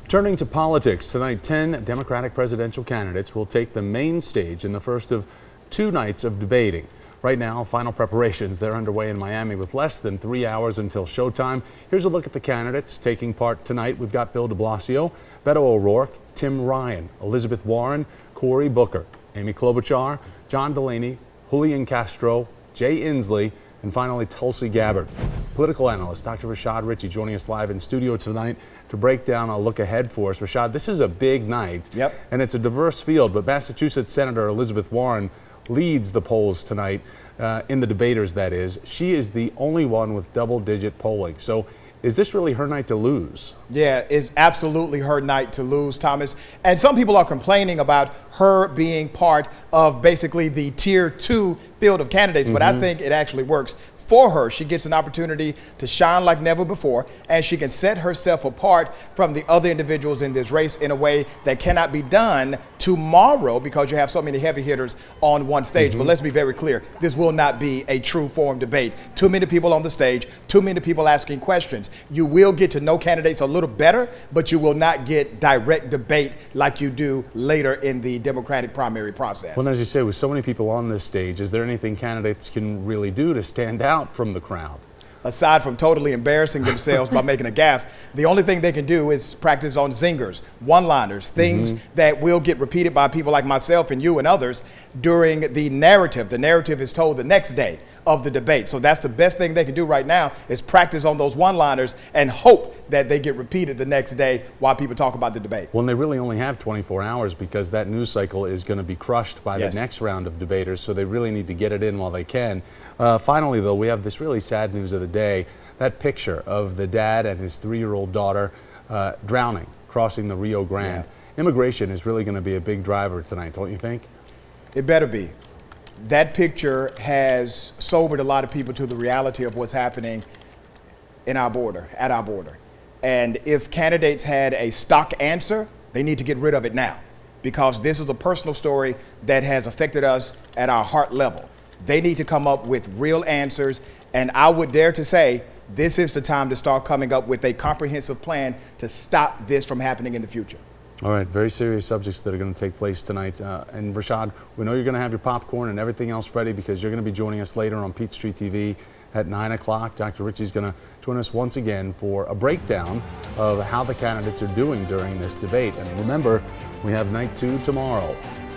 Turning to politics, tonight 10 Democratic presidential candidates will take the main stage in the first of 2 nights of debating. Right now, final preparations, they're underway in Miami with less than 3 hours until showtime. Here's a look at the candidates taking part tonight. We've got Bill de Blasio, Beto O'Rourke, Tim Ryan, Elizabeth Warren, Cory Booker, Amy Klobuchar, John Delaney, Julian Castro, Jay Inslee, and finally Tulsi Gabbard. Political analyst Dr. Rashad Richey joining us live in studio tonight to break down a look ahead for us. Rashad, this is a big night, and it's a diverse field, but Massachusetts Senator Elizabeth Warren leads the polls tonight, in the debaters, that is. She is the only one with double-digit polling. So is this really her night to lose? Yeah, it's absolutely her night to lose, Thomas. And some people are complaining about her being part of basically the tier 2 field of candidates, but I think it actually works for her. She gets an opportunity to shine like never before, and she can set herself apart from the other individuals in this race in a way that cannot be done tomorrow because you have so many heavy hitters on one stage. But let's be very clear, this will not be a true forum debate. Too many people on the stage, too many people asking questions. You will get to know candidates a little better, but you will not get direct debate like you do later in the Democratic primary process. Well, as you say, with so many people on this stage, is there anything candidates can really do to stand out from the crowd? Aside from totally embarrassing themselves by making a gaffe, the only thing they can do is practice on zingers, one-liners, things that will get repeated by people like myself and you and others during the narrative. The narrative is told the next day of the debate. So that's the best thing they can do right now is practice on those one-liners and hope that they get repeated the next day while people talk about the debate. Well, they really only have 24 hours because that news cycle is going to be crushed by the next round of debaters, so they really need to get it in while they can. Finally, though, we have this really sad news of the day, that picture of the dad and his 3-year-old daughter drowning, crossing the Rio Grande. Immigration is really going to be a big driver tonight, don't you think? It better be. That picture has sobered a lot of people to the reality of what's happening in our border, at our border. And if candidates had a stock answer, they need to get rid of it now, because this is a personal story that has affected us at our heart level. They need to come up with real answers, and I would dare to say this is the time to start coming up with a comprehensive plan to stop this from happening in the future. All right, very serious subjects that are going to take place tonight. And Rashad, we know you're going to have your popcorn and everything else ready because you're going to be joining us later on Peachtree TV at 9 o'clock. Dr. Richey's going to join us once again for a breakdown of how the candidates are doing during this debate. And remember, we have night 2 tomorrow.